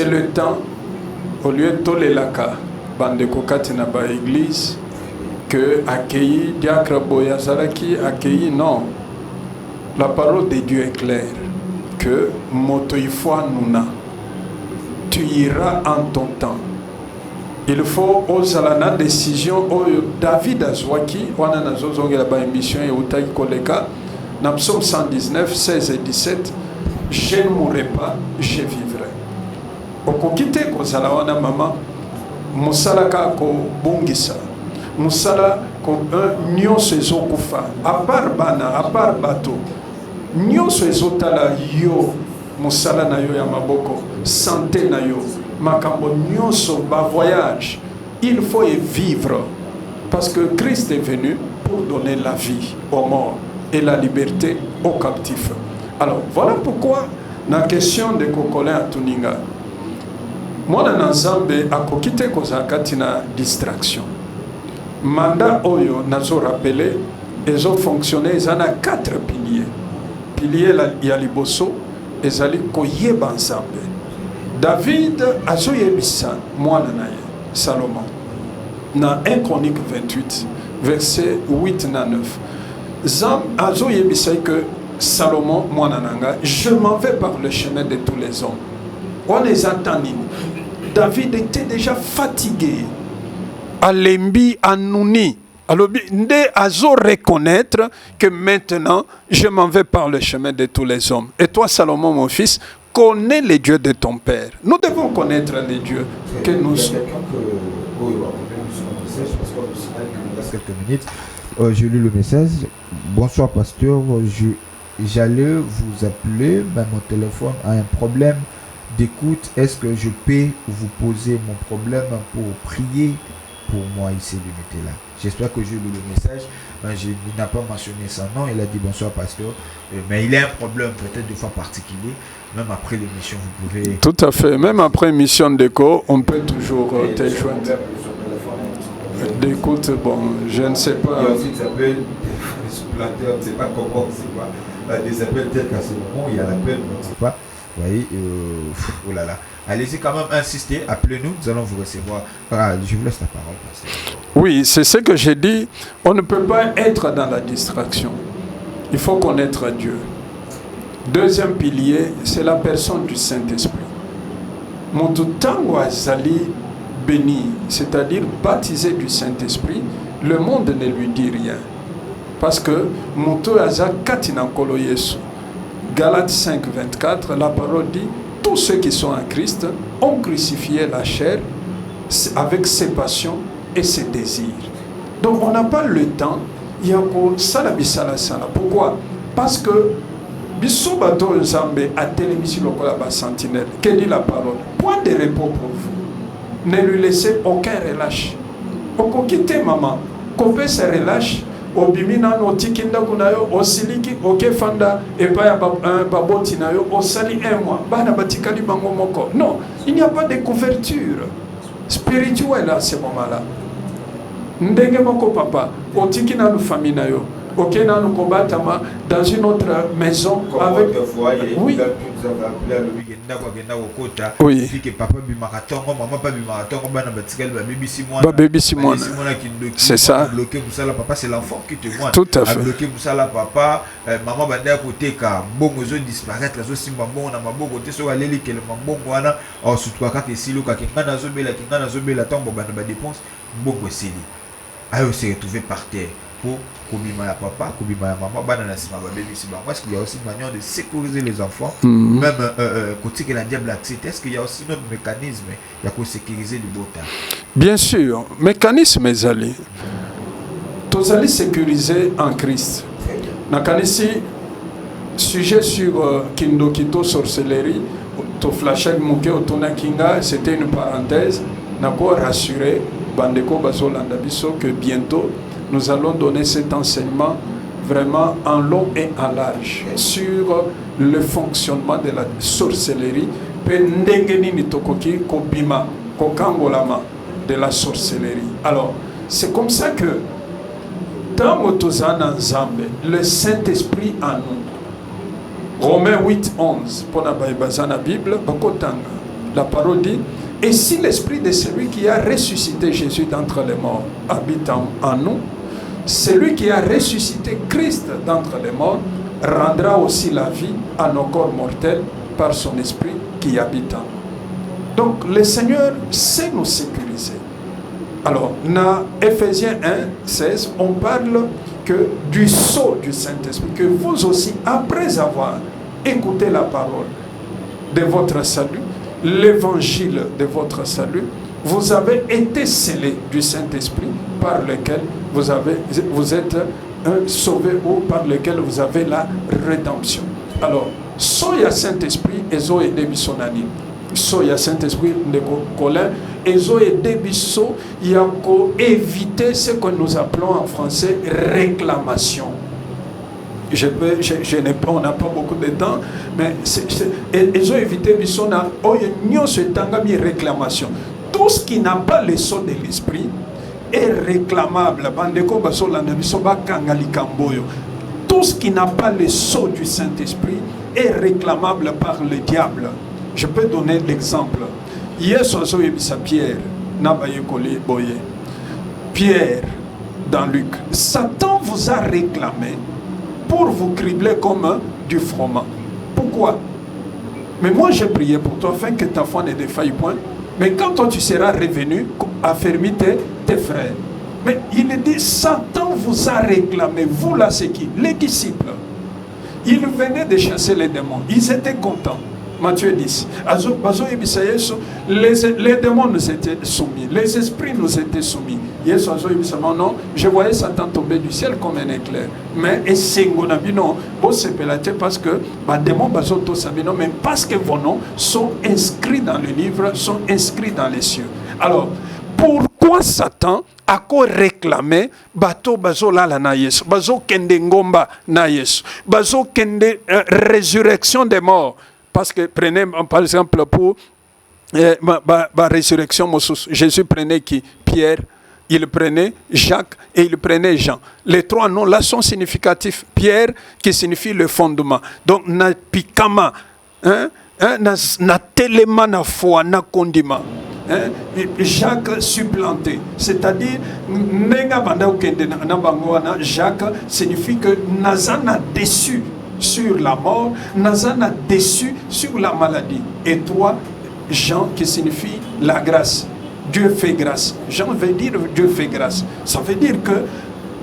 le temps au lieu de tolelaka bandeko katina ba église que accueilli diacre boya salaki accueilli non, la parole de Dieu est claire que moto ifwa nuna tu iras en ton temps. Il faut aux la décision David Azwaki wana nazozongela ba émission et utaki koleka na psaume 119 16 et 17 je ne mourrai pas je vivrai okokite kozala wana mama musala ka ko bungisa musala ko nyonso ezokufa à part bana à part bato nyonso ezotala yo musala na yo ya maboko santé na yo makambo nyonso ba voyage il faut y vivre parce que Christ est venu pour donner la vie aux morts et la liberté aux captifs. Alors voilà pourquoi la question de Kokolin Atuninga moi na nzambe akokite kozakati na distraction mandat oyo nazo rappeler ezo fonctionner ezana 4 piliers ya liboso ezali koyeba nzambe. David azoyebisa mwana na ye Salomon na 1 Chronique 28 verset 8 na 9 Zam azoyebisa que Salomon mwana nanga je m'en vais par le chemin de tous les hommes. On les attend. David était déjà fatigué. Alembi anouni nde azo reconnaître que maintenant je m'en vais par le chemin de tous les hommes. Et toi Salomon mon fils, connais les dieux de ton père. Nous devons connaître les dieux que nous sommes. Quelques minutes. J'ai lu le message. Bonsoir pasteur. J'allais vous appeler, mais mon téléphone a un problème d'écoute. Est-ce que je peux vous poser mon problème pour prier pour moi? Il s'est limité là. J'espère que j'ai lu le message. Il n'a pas mentionné son nom. Il a dit bonsoir pasteur. Mais il a un problème peut-être de fois particulier. Même après l'émission, vous pouvez... Tout à fait. Même après l'émission d'écho, on peut toujours te joindre. D'écoute, bon, je ne sais pas. Il y a aussi des appels supplémentaires, on ne sait pas comment, c'est pas. Des appels tels qu'à ce moment, il y a l'appel, on ne sait pas. Vous voyez, oh là là. Allez-y quand même, insistez, appelez-nous, nous allons vous recevoir. Ah, je vous laisse la parole. Oui, c'est ce que j'ai dit. On ne peut pas être dans la distraction. Il faut connaître Dieu. Deuxième pilier, c'est la personne du Saint-Esprit. Mon tango azali béni, c'est-à-dire baptisé du Saint-Esprit, le monde ne lui dit rien. Parce que Moto Aza Katina Kolo Yesu. Galates 5, 24, la parole dit tous ceux qui sont en Christ ont crucifié la chair avec ses passions et ses désirs. Donc on n'a pas le temps. Il y a pourquoi? Parce que Bissou Bato Nzambe a télévisé le Kolaba Sentinelle. Quelle dit la parole? Point de repos pour vous. Ne lui laissez aucun relâche. Oko quitte maman. Qu'on peut se relâche. Obimina no tikinda kunayo osiliki okefanda epaya baboti nayo osali un mois. Bana batikali bango moko. Non, il n'y a pas de couverture spirituelle à ce moment-là. Ndenge moko papa otikina no famille nayo Ok, nous combattons dans une autre maison avec. Oui. Oui. C'est ça. C'est l'enfant qui témoigne. Tout à fait. Bloqué Moussala papa, maman banda côté ka bongo zo disparaître zo simba bongo na maboko te so aleli ke le mambongo wana o surtout ka ke silo ka kinga na zo bela tango banda ba dépense bongo sili. Ayo se retrouver par terre pour Kobima ya papa, Kobima ya maman, banana sima baby sima. Est-ce qu'il y a aussi une manière de sécuriser les enfants, même côté que la diable accepte, est-ce qu'il y a aussi notre mécanisme il y a pour sécuriser le beau temps? Bien sûr, mécanisme est allé. Tous allés sécuriser en Christ. Nakanisi sujet sur Kindokito sorcellerie, to flashag muke otona kinga, c'était une parenthèse. Nako rassurer Bandeko Bazolanda Biso que bientôt nous allons donner cet enseignement vraiment en long et en large sur le fonctionnement de la sorcellerie. De la sorcellerie. Alors, c'est comme ça que dans Motozana Nzambe, le Saint-Esprit en nous, Romains 8:11, pour la Bible, la parole dit, et si l'Esprit de celui qui a ressuscité Jésus d'entre les morts habite en nous, celui qui a ressuscité Christ d'entre les morts rendra aussi la vie à nos corps mortels par son esprit qui habite en nous. Donc le Seigneur sait nous sécuriser. Alors, dans Ephésiens 1:16, on parle que du sceau du Saint-Esprit, que vous aussi, après avoir écouté la parole de votre salut, l'évangile de votre salut, vous avez été scellés du Saint-Esprit par lequel vous êtes sauvés ou par lequel vous avez la rédemption. Alors, soya Saint-Esprit, ezo et débissonani. Soya Saint-Esprit de Colin, ezo et débisso, il y a qu'à éviter ce que nous appelons en français réclamation. On n'a pas beaucoup de temps, mais ils ont évité réclamation. Tout ce qui n'a pas le sceau de l'esprit est réclamable. Tout ce qui n'a pas le sceau du Saint-Esprit est réclamable par le diable. Je peux donner l'exemple. Hier, Pierre, dans Luc, Satan vous a réclamé pour vous cribler comme du froment. Pourquoi? Mais moi j'ai prié pour toi afin que ta foi ne défaille point. Mais quand toi tu seras revenu, affermis tes frères. Mais il dit, Satan vous a réclamé. Vous là c'est qui? Les disciples. Ils venaient de chasser les démons. Ils étaient contents. Matthieu 10. Les démons nous étaient soumis. Les esprits nous étaient soumis. Non, je voyais Satan tomber du ciel comme un éclair. Mais parce que les démons mais parce que vos noms sont inscrits dans le livre, sont inscrits dans les cieux. Alors, pourquoi Satan a réclamé bateau bazola la na Yesu, bazo kende ngomba na Yesu, bazo kende résurrection des morts? Parce que prenez par exemple pour la résurrection, Jésus prenait qui? Pierre, il prenait Jacques et il prenait Jean. Les trois noms là sont significatifs. Pierre qui signifie le fondement. Donc na pikama, na telema na foi na kondima. Jacques supplanté, c'est-à-dire Jacques signifie que Nazana déçu sur la mort, Nazana déçu sur la maladie. Et toi, Jean qui signifie la grâce. Dieu fait grâce. Jean veut dire Dieu fait grâce. Ça veut dire que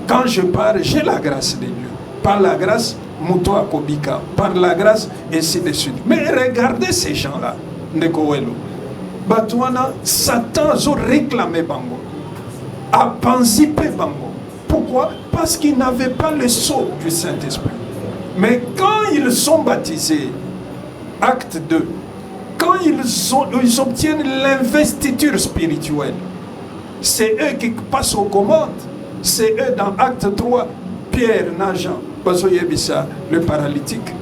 quand je pars, j'ai la grâce de Dieu. Par la grâce, Mouto Akobika. Par la grâce, et ainsi de suite. Mais regardez ces gens-là. Ndekowelo. Batouana, Satan a réclamé Bango. A pensé Bango. Pourquoi? Parce qu'ils n'avaient pas le sceau du Saint-Esprit. Mais quand ils sont baptisés, acte 2, quand ils obtiennent l'investiture spirituelle, c'est eux qui passent aux commandes. C'est eux dans acte 3, Pierre, Najan, Bazoyebissa, le paralytique,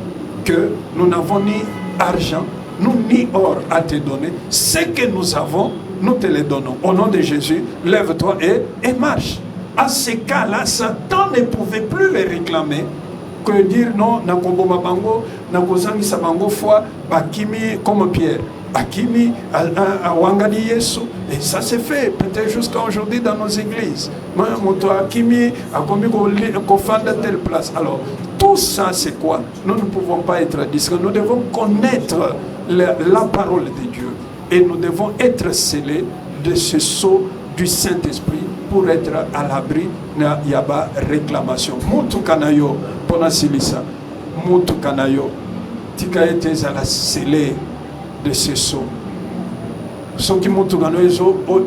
que nous n'avons ni argent, ni or à te donner. Ce que nous avons, nous te le donnons. Au nom de Jésus, lève-toi et marche. À ces cas-là, Satan ne pouvait plus les réclamer que dire non, Nakobo Bango, Nakozangi Sabango foi, Bakimi comme Pierre. Akimi, à Wangadi Yesu, et ça s'est fait peut-être jusqu'à aujourd'hui dans nos églises. Moto Akimi, a commis qu'on fasse de telle place. Alors, tout ça, c'est quoi? Nous ne pouvons pas être discrets. Nous devons connaître la parole de Dieu et nous devons être scellés de ce sceau du Saint-Esprit pour être à l'abri de la réclamation. Moutou Kanayo, Pona Silisa, Moutou Kanayo, Tikaete Zala scellé de ce sceau. Ce qui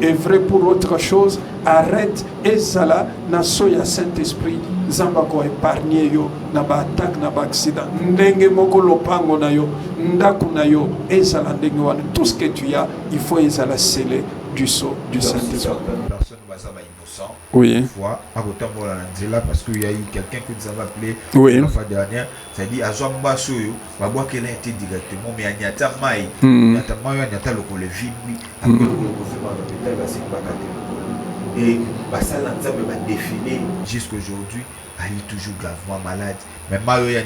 est vrai pour autre chose, arrête et Zala, na soya Saint-Esprit, Zambako épargné yo, na ba attaque, na ba accident, ndenge moko lopango na yo, ndaku na yo, et Zala ndenge wana, tout ce que tu as, il faut Zala sceller du sceau du Saint-Esprit. Oui. Fois, à parce qu'il y a eu quelqu'un que nous avons appelé oui. La fois dernière, c'est-à-dire à Zamba Soyo, Babois qu'elle a été directement, mais il y a ta maille, il y a ta maille, il y a ta le vide, après le et ça va défiler jusqu'aujourd'hui. Il est toujours gravement malade. Mais Mario y a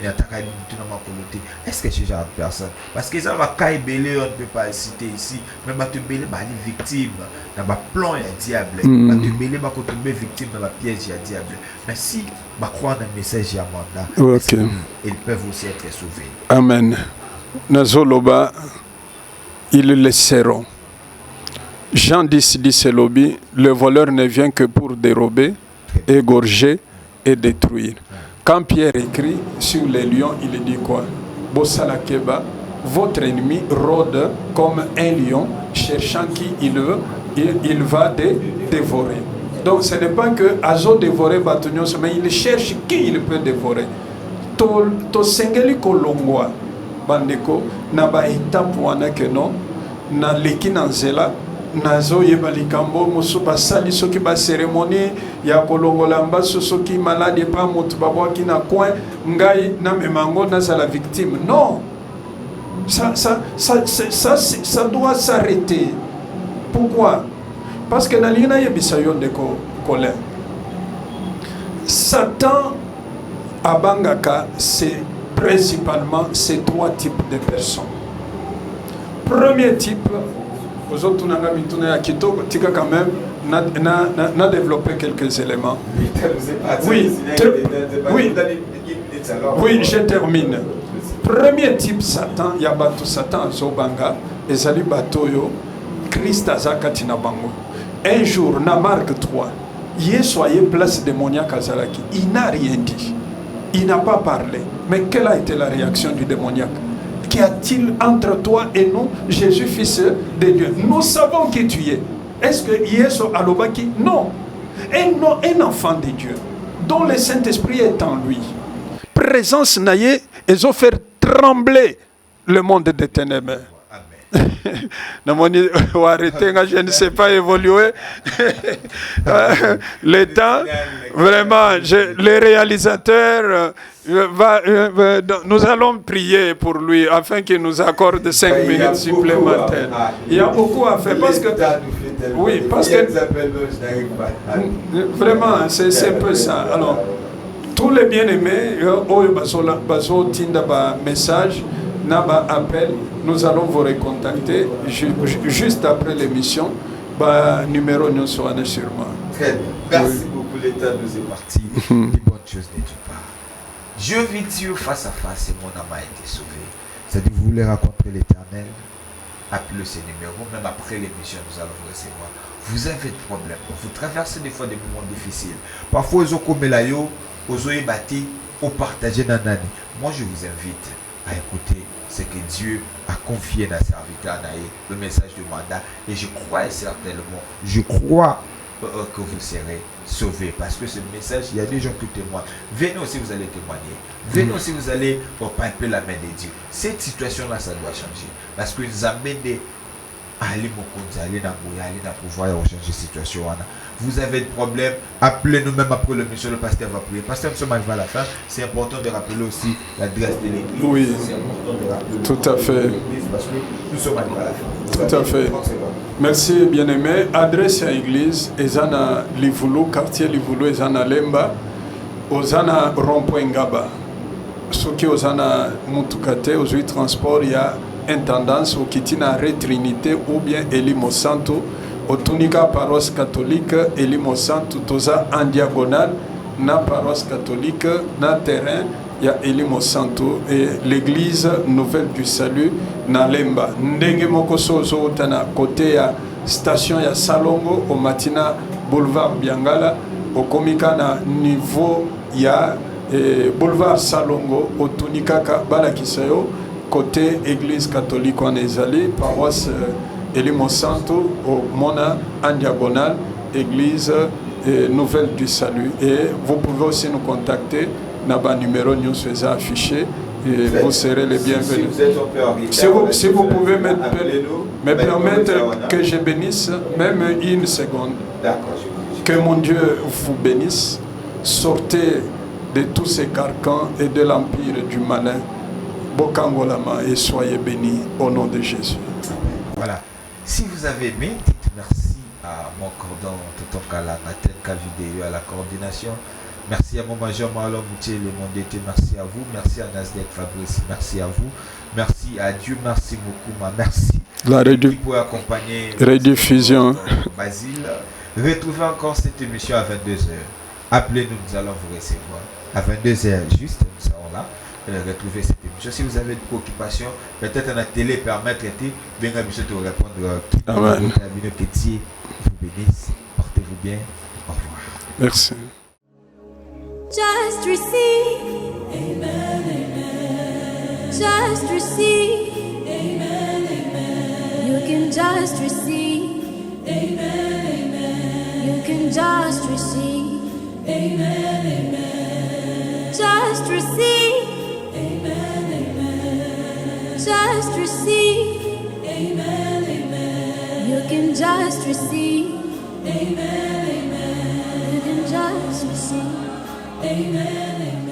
est-ce que c'est genre de personne? Parce que ça va cailler, on ne peut pas le citer ici. Mais ma te belé, est victime. Dans ma plan, il y a diable. Ma te belé, ma tomber victime dans la piège, il y a diable. Mais si ma croix dans le message, il y a mandat. Okay. Ils peuvent aussi être sauvés. Amen. Nazoloba, ils le laisseront. Jean 10 dit c'est lobby, le voleur ne vient que pour dérober, égorger et détruire. Quand Pierre écrit sur les lions, il dit quoi? Bossala Keba, votre ennemi rôde comme un lion, cherchant qui il veut, il va dévorer. Donc ce n'est pas que Azo dévorer Batonios, mais il cherche qui il peut dévorer. To sengeli kolongwa, bandeko, naba étape wana que non, na leki nanzela, nazo yebalikambo musu basali soki ba cérémonie ya kolongola mbaso soki malade pa mutu babwaki na coin ngai na memango na la victime. Non, ça doit s'arrêter. Pourquoi? Parce que dans l'ina yebisayon de colère, Satan à Bangaka, c'est principalement ces trois types de personnes. Premier type, aux autres, quand même, n'a développé quelques éléments. Oui, oui, je termine. Premier type Satan, il y a Bato Satan Zobanga, et Zali Batoyo, Christ Azakatina Bango. Un jour, na Marc 3, Yesoye place démoniaque à Zalaki. Il n'a rien dit. Il n'a pas parlé. Mais quelle a été la réaction du démoniaque? Qu'y a-t-il entre toi et nous, Jésus, fils de Dieu? Nous savons qui tu es. Est-ce que Yeso Alobaki? Non. Un enfant de Dieu, dont le Saint-Esprit est en lui. Présence naïe, ils ont fait trembler le monde des ténèbres. Je ne sais pas évoluer. Le temps, vraiment, les réalisateurs, nous allons prier pour lui afin qu'il nous accorde 5 minutes supplémentaires. Il y a beaucoup à faire parce que, oui, parce que vraiment, c'est un peu ça. Alors, tous les bien-aimés, Bazo Tinda message, Naba appel, nous allons vous recontacter juste après l'émission. Numéro nous sera sûrement. Très bien. Merci beaucoup, l'État nous est parti. Des bonnes choses de Dieu part. Je vis Dieu face à face et mon âme a été sauvée. C'est-à-dire, vous voulez rencontrer l'Éternel, appelez ce numéro. Même après l'émission, nous allons vous recevoir. Vous avez des problèmes. Vous traversez des fois des moments difficiles. Parfois, vous avez vous avez bâti, vous partagez dans l'année. Moi, je vous invite à écouter ce que Dieu a confié dans serviteur Naïe, le message du mandat. Et je crois certainement, que vous serez sauvés. Parce que ce message, il y a des gens qui témoignent. Venez aussi, vous allez témoigner. Venez aussi, vous allez palper la main de Dieu. Cette situation-là, ça doit changer. Parce que nous amènent aller dans pouvoir changer la situation. Vous avez des problèmes, appelez-nous même après le monsieur, le pasteur va prier. Pasteur, nous sommes arrivés à la fin. C'est important de rappeler aussi l'adresse de l'église. Oui, c'est important de rappeler tout à fait. l'église parce que nous sommes arrivés à la fin. Tout à fait. Merci, bien-aimé. Adresse à l'église, Ezana Livulu, quartier Livulu, Ezana Lemba, Ozana Rond-Point Ngaba. Ce qui Ozana Mutukate, aux transport, il y a intendance au Kitina Retrinité ou bien Elimo Santo, au Tunica Paroisse catholique, Elimo Santo, Toza en diagonale, na paroisse catholique, na terrain, il y a Elimo Santo et l'église Nouvelle du Salut na Lemba. Ndenge moko sozo tana côté ya station ya Salongo au Matina boulevard Biangala au komika na niveau ya boulevard Salongo au Tunikaka Balakisayo côté église catholique en Ezali paroisse Elimo Santo au Mona en diagonale église Nouvelle du Salut. Et vous pouvez aussi nous contacter. Naba numéro nous faisons affiché et vous serez les bienvenus. Si vous pouvez me permettre que je bénisse même une seconde. Que mon Dieu vous bénisse. Sortez de tous ces carcans et de l'empire du malin. Bokangolama et soyez bénis au nom de Jésus. Voilà. Si vous avez aimé, dites merci à mon cordon Tonton Kala, à Tenka Vidéo, à la coordination. Merci à mon major Marlon Moutier, le monde était. Merci à vous. Merci à Nasdaq Fabrice. Merci à vous. Merci à Dieu. Merci beaucoup. Merci. La pour accompagner rediffusion. Basile. Retrouvez encore cette émission à 22h. Appelez-nous, nous allons vous recevoir. À 22h juste, nous serons là. Retrouver cette émission. Si vous avez des préoccupations, peut-être la télé permet de traiter, bien monsieur de répondre. Amen. Vous bénisse. Portez-vous bien. Au revoir. Merci. Just receive, amen, amen. Just receive, amen, amen. You can just receive, amen, amen. You can just receive, amen, amen. Just receive, amen, amen. Just receive, amen, amen. You can just receive, amen, amen. You can just receive. Amen.